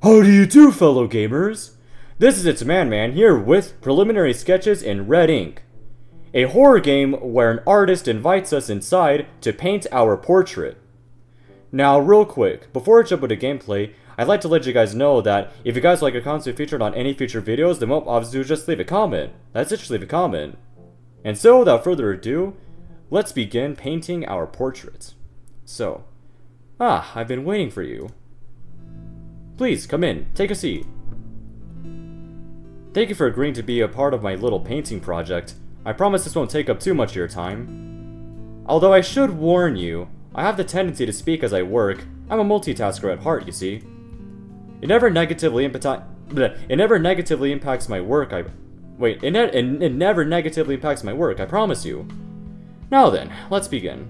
How do you do, fellow gamers? This is It's Man here with preliminary sketches in red ink. A horror game where an artist invites us inside to paint our portrait. Now, real quick, before I jump into gameplay, I'd like to let you guys know that if you guys like a content featured on any future videos, then obviously just leave a comment. That's it, just leave a comment. And so, without further ado, let's begin painting our portrait. So, I've been waiting for you. Please, come in. Take a seat. Thank you for agreeing to be a part of my little painting project. I promise this won't take up too much of your time. Although I should warn you, I have the tendency to speak as I work. I'm a multitasker at heart, you see. It never negatively impacts my work, it never negatively impacts my work, I promise you. Now then, let's begin.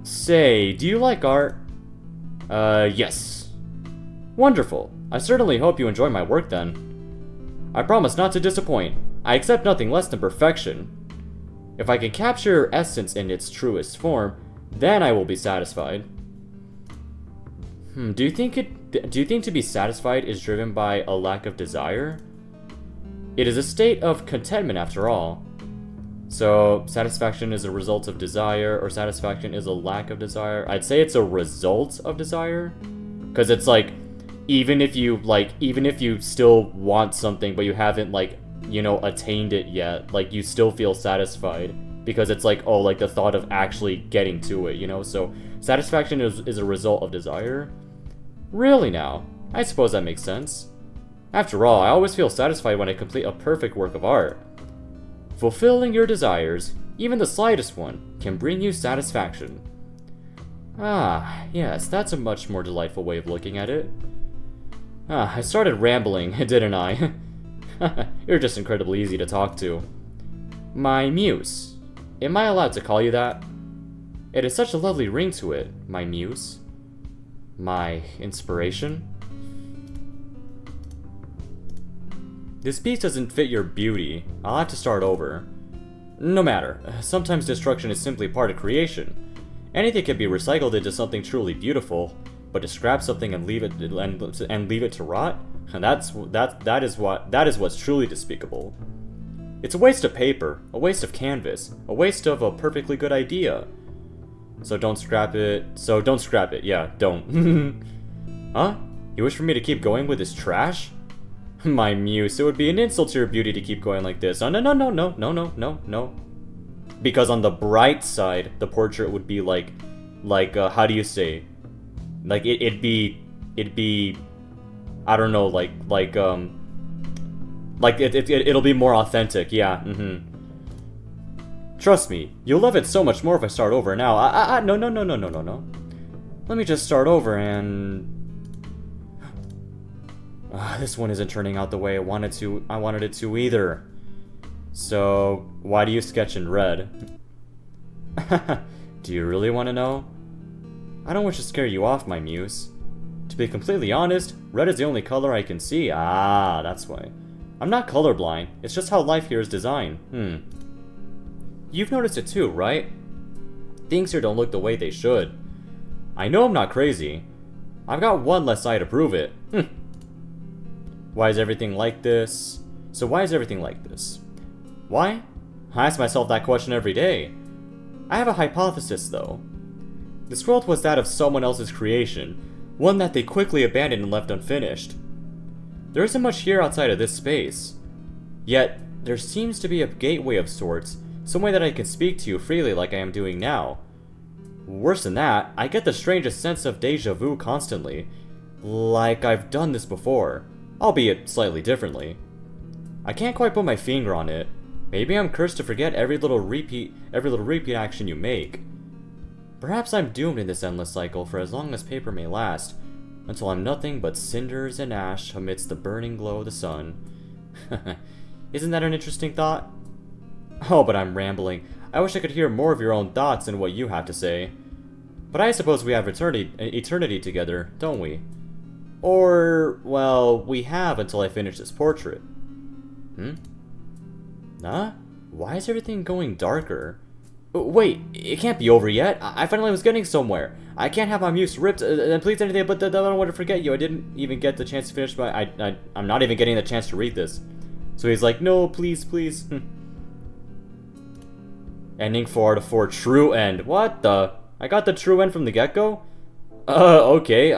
Say, do you like art? Yes. Wonderful. I certainly hope you enjoy my work then. I promise not to disappoint. I accept nothing less than perfection. If I can capture your essence in its truest form, then I will be satisfied. Do you think to be satisfied is driven by a lack of desire? It is a state of contentment after all. So, satisfaction is a result of desire, or satisfaction is a lack of desire. I'd say it's a result of desire. Because it's like, even if you still want something, but you haven't, attained it yet, you still feel satisfied. Because it's the thought of actually getting to it, So, satisfaction is a result of desire. Really now? I suppose that makes sense. After all, I always feel satisfied when I complete a perfect work of art. Fulfilling your desires, even the slightest one, can bring you satisfaction. Yes, that's a much more delightful way of looking at it. I started rambling, didn't I? You're just incredibly easy to talk to. My muse. Am I allowed to call you that? It has such a lovely ring to it, my muse. My inspiration. This piece doesn't fit your beauty. I'll have to start over. No matter. Sometimes destruction is simply part of creation. Anything can be recycled into something truly beautiful, but to scrap something and leave it to rot, that is what's truly despicable. It's a waste of paper, a waste of canvas, a waste of a perfectly good idea. So don't scrap it. Yeah, don't. Huh? You wish for me to keep going with this trash? My muse, it would be an insult to your beauty to keep going like this. Oh, no. Because on the bright side, the portrait would be how do you say? It'd be, I don't know, it'll be more authentic, yeah, Trust me, you'll love it so much more if I start over now. No. Let me just start over and... this one isn't turning out the way I wanted it to either. So, why do you sketch in red? Do you really want to know? I don't wish to scare you off, my muse. To be completely honest, red is the only color I can see. That's why. I'm not colorblind, it's just how life here is designed. You've noticed it too, right? Things here don't look the way they should. I know I'm not crazy. I've got one less eye to prove it. Why is everything like this? So why is everything like this? Why? I ask myself that question every day. I have a hypothesis, though. This world was that of someone else's creation, one that they quickly abandoned and left unfinished. There isn't much here outside of this space. Yet, there seems to be a gateway of sorts, some way that I can speak to you freely like I am doing now. Worse than that, I get the strangest sense of deja vu constantly. Like I've done this before. Albeit slightly differently. I can't quite put my finger on it. Maybe I'm cursed to forget every little repeat action you make. Perhaps I'm doomed in this endless cycle for as long as paper may last, until I'm nothing but cinders and ash amidst the burning glow of the sun. Isn't that an interesting thought? Oh, but I'm rambling. I wish I could hear more of your own thoughts and what you have to say. But I suppose we have eternity together, don't we? Or, well, we have until I finish this portrait. Why is everything going darker? Wait, it can't be over yet. I finally was getting somewhere. I can't have my muse ripped and please anything but that I don't want to forget you. I didn't even get the chance to finish I'm not even getting the chance to read this. So he's like, no, please, please. Ending 4 out of 4, true end. What the? I got the true end from the get-go? Okay,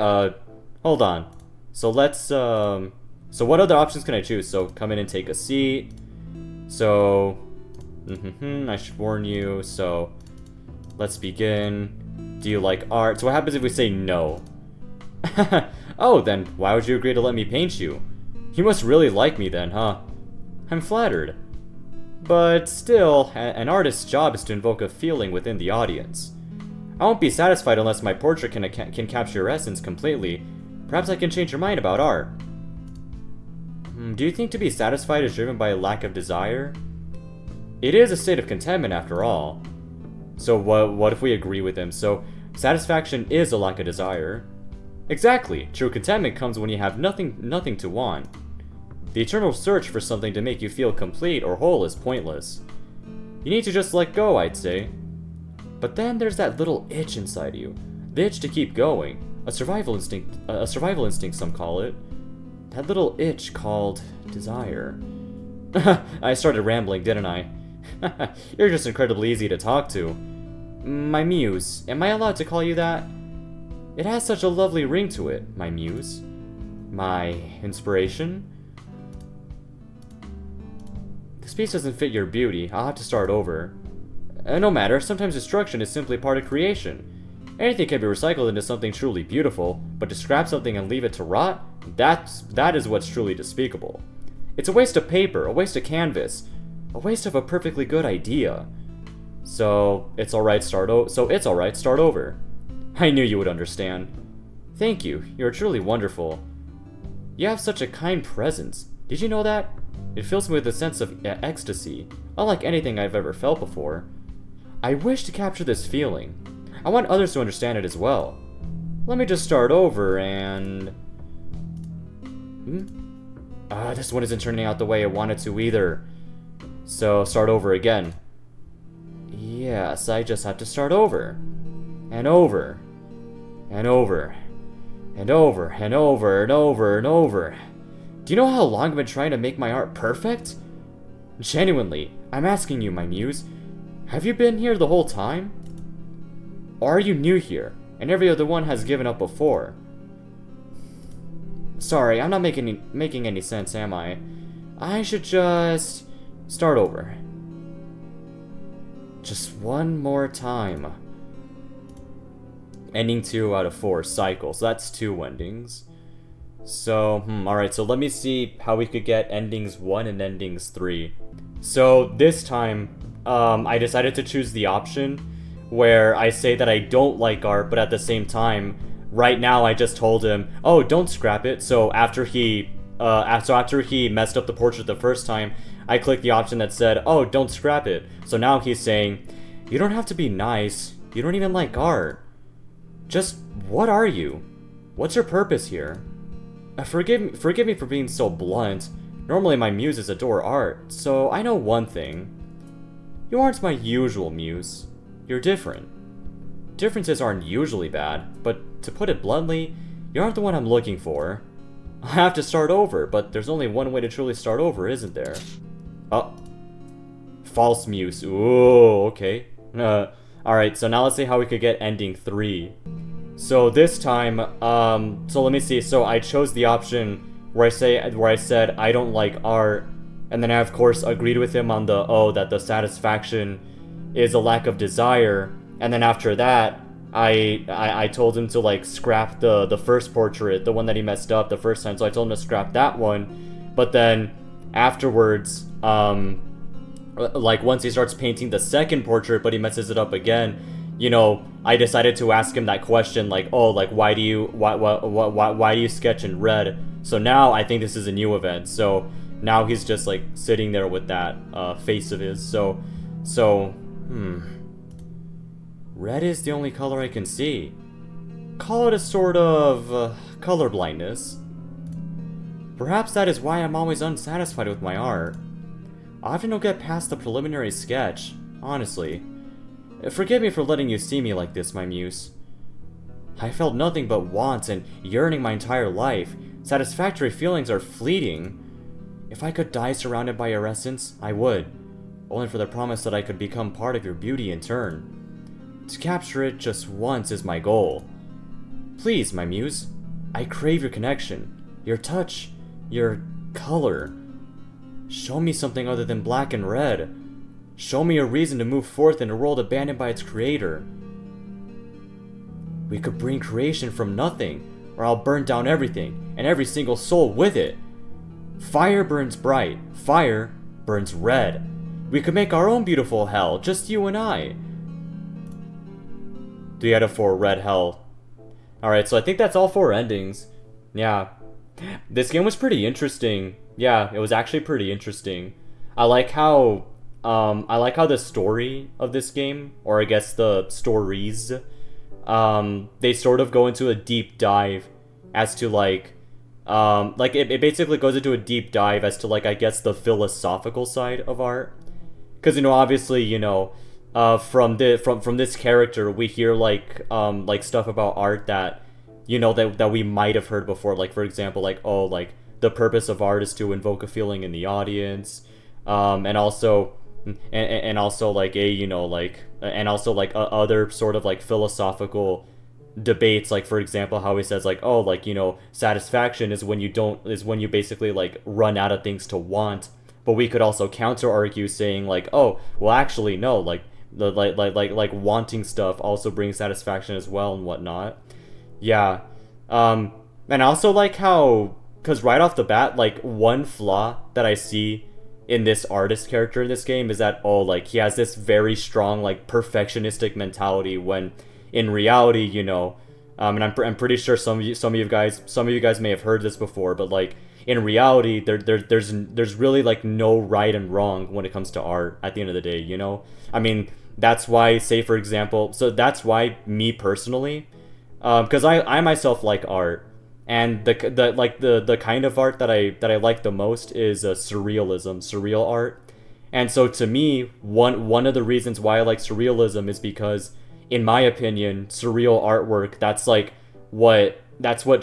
hold on. So let's, so what other options can I choose? So come in and take a seat. So, I should warn you. So, let's begin. Do you like art? So what happens if we say no? Oh, then why would you agree to let me paint you? You must really like me then, huh? I'm flattered. But still, an artist's job is to invoke a feeling within the audience. I won't be satisfied unless my portrait can capture your essence completely. Perhaps I can change your mind about art. Do you think to be satisfied is driven by a lack of desire? It is a state of contentment after all. So what if we agree with him? So satisfaction is a lack of desire. Exactly. True contentment comes when you have nothing to want. The eternal search for something to make you feel complete or whole is pointless. You need to just let go, I'd say. But then there's that little itch inside you. The itch to keep going. A survival instinct some call it. That little itch called desire. I started rambling, didn't I? You're just incredibly easy to talk to. My muse. Am I allowed to call you that? It has such a lovely ring to it, my muse. My inspiration? This piece doesn't fit your beauty. I'll have to start over. No matter, sometimes destruction is simply part of creation. Anything can be recycled into something truly beautiful, but to scrap something and leave it to rot? That is what's truly despicable. It's a waste of paper, a waste of canvas, a waste of a perfectly good idea. So it's alright, start over. I knew you would understand. Thank you, you're truly wonderful. You have such a kind presence. Did you know that? It fills me with a sense of ecstasy, unlike anything I've ever felt before. I wish to capture this feeling. I want others to understand it as well. Let me just start over and... this one isn't turning out the way I wanted to either. So, start over again. Yes, I just have to start over. And over. And over. And over. And over. And over. And over. Do you know how long I've been trying to make my art perfect? Genuinely, I'm asking you, my muse. Have you been here the whole time? Or are you new here, and every other one has given up before? Sorry, I'm not making any sense, am I? I should just start over. Just one more time. Ending 2 out of 4 cycles. That's 2 endings. So, alright, so let me see how we could get endings 1 and endings 3. So, this time, I decided to choose the option where I say that I don't like art, but at the same time, right now I just told him, oh, don't scrap it. So after he messed up the portrait the first time, I clicked the option that said, oh, don't scrap it. So now he's saying, you don't have to be nice. You don't even like art. Just, what are you? What's your purpose here? Forgive me for being so blunt. Normally my muses adore art, so I know one thing. You aren't my usual muse. You're different. Differences aren't usually bad, but to put it bluntly, you aren't the one I'm looking for. I have to start over, but there's only one way to truly start over, isn't there? Oh. False muse. Ooh, okay. Alright, so now let's see how we could get ending 3. So this time, so let me see. So I chose the option where I said I don't like art, and then I of course agreed with him on that the satisfaction is a lack of desire, and then after that, I told him to like scrap the first portrait, the one that he messed up the first time. So I told him to scrap that one, but then afterwards, like once he starts painting the second portrait, but he messes it up again, you know, I decided to ask him that question, like, oh, like why do you sketch in red? So now I think this is a new event. So now he's just like sitting there with that face of his. So. Red is the only color I can see. Call it a sort of color blindness. Perhaps that is why I'm always unsatisfied with my art. I often don't get past the preliminary sketch, honestly. Forgive me for letting you see me like this, my muse. I felt nothing but wants and yearning my entire life. Satisfactory feelings are fleeting. If I could die surrounded by your essence, I would. Only for the promise that I could become part of your beauty in turn. To capture it just once is my goal. Please, my muse, I crave your connection, your touch, your color. Show me something other than black and red. Show me a reason to move forth in a world abandoned by its creator. We could bring creation from nothing, or I'll burn down everything, and every single soul with it. Fire burns bright, fire burns red. We could make our own beautiful hell, just you and I. 3 out of 4, red hell. Alright, so I think that's all 4 endings. Yeah. This game was pretty interesting. Yeah, it was actually pretty interesting. I like how the story of this game, or I guess the stories, they sort of go into a deep dive as to it basically goes into a deep dive as to I guess the philosophical side of art. Because obviously from this character we hear stuff about art that that we might have heard before, for example the purpose of art is to invoke a feeling in the audience, and also other sort of philosophical debates, for example how he says satisfaction is when you basically run out of things to want. But we could also counter argue saying oh well actually no, wanting stuff also brings satisfaction as well and whatnot. Yeah. And I also how, because right off the bat, one flaw that I see in this artist character in this game is that he has this very strong perfectionistic mentality, when in reality and I'm pretty sure some of you guys may have heard this before, but in reality there's really no right and wrong when it comes to art at the end of the day. I mean, that's why, say for example, so that's why me personally, because I myself like art, and the kind of art that I like the most is surreal art. And so to me, one of the reasons why I like surrealism is because, in my opinion, surreal artwork, that's what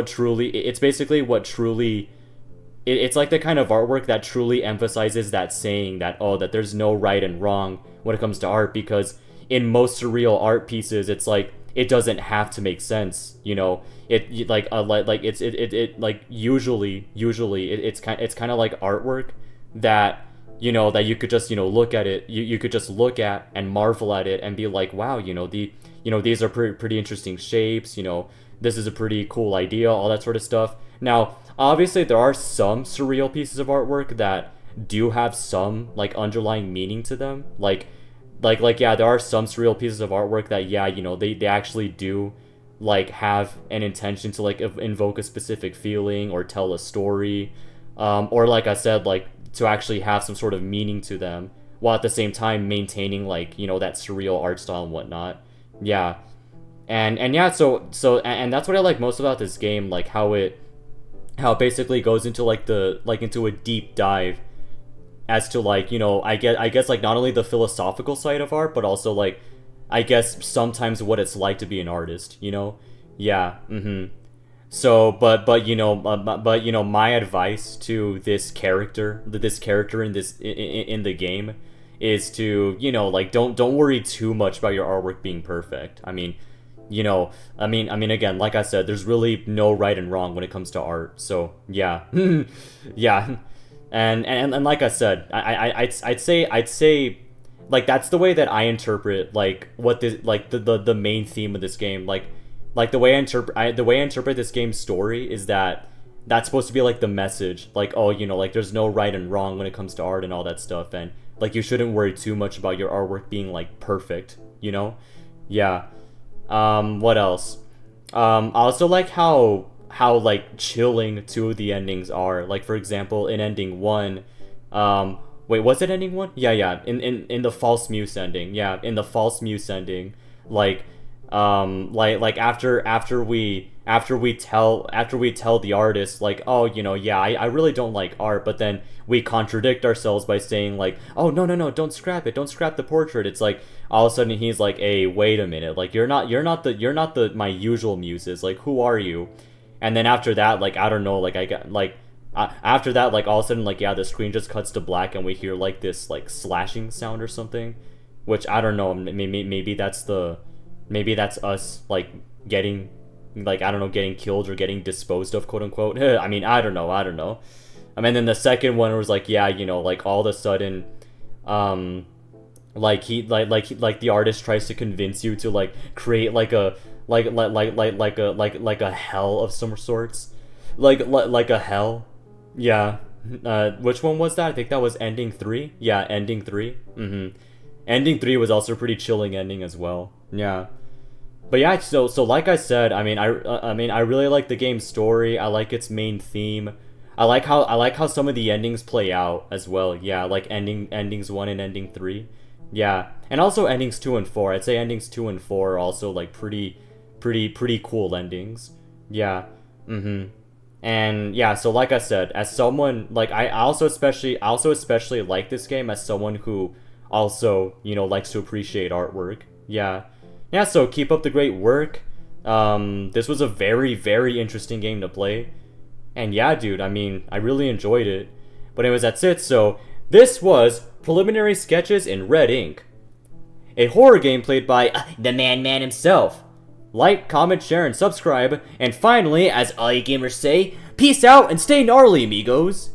truly it's basically what truly it's the kind of artwork that truly emphasizes that saying that that there's no right and wrong when it comes to art. Because in most surreal art pieces, it's it doesn't have to make sense, usually it's kind of like artwork that that you could just look at it, you could just look at and marvel at it and be like, wow, these are pretty interesting shapes, this is a pretty cool idea, all that sort of stuff. Now obviously there are some surreal pieces of artwork that do have some underlying meaning to them, yeah, there are some surreal pieces of artwork that they actually do have an intention to invoke a specific feeling or tell a story, or I said, to actually have some sort of meaning to them, while at the same time maintaining that surreal art style and whatnot. Yeah. And yeah, so and that's what I like most about this game, how it basically goes into into a deep dive as to I guess not only the philosophical side of art, but also I guess sometimes what it's like to be an artist, Yeah. So but my advice to this character in the game is to don't worry too much about your artwork being perfect. I mean again, like I said, there's really no right and wrong when it comes to art. So yeah. Yeah. And like I said, I'd say that's the way that I interpret what this the main theme of this game, the way I interpret this game's story is that that's supposed to be the message, there's no right and wrong when it comes to art and all that stuff, and you shouldn't worry too much about your artwork being perfect, Yeah. What else? I also like how chilling 2 of the endings are. For example, in ending 1, wait, was it ending 1? Yeah. In the false muse ending, in the false muse ending, like after we tell the artist like, oh, you know, yeah, I really don't like art, but then we contradict ourselves by saying like, oh, no, don't scrap it, don't scrap the portrait. It's like all of a sudden he's like, hey, wait a minute, like you're not the my usual muses, like who are you? And then after that, like, I don't know, like I got like after that, like all of a sudden, like, yeah, the screen just cuts to black and we hear like this like slashing sound or something, which I don't know, maybe that's us like getting, like, I don't know, getting killed or getting disposed of, quote unquote. I mean, I don't know. I mean, then the second one was like, yeah, you know, like all of a sudden, like the artist tries to convince you to like create like a like a hell of some sorts, like a hell, yeah. Which one was that? I think that was ending 3. Yeah, ending 3. Ending 3 was also a pretty chilling ending as well. Yeah. But yeah, so like I said, I mean, I really like the game's story. I like its main theme. I like how some of the endings play out as well. Yeah, like endings 1 and ending 3. Yeah. And also endings 2 and 4. I'd say endings 2 and 4 are also like pretty cool endings. Yeah. And yeah, so like I said, as someone like I also especially like this game as someone who also, you know, likes to appreciate artwork. Yeah. Yeah, so keep up the great work. This was a very interesting game to play. And yeah, dude, I mean, I really enjoyed it. But anyways, that's it. So this was Preliminary Sketches in Red Ink, a horror game played by the man himself. Like, comment, share, and subscribe. And finally, as all you gamers say, peace out and stay gnarly, amigos.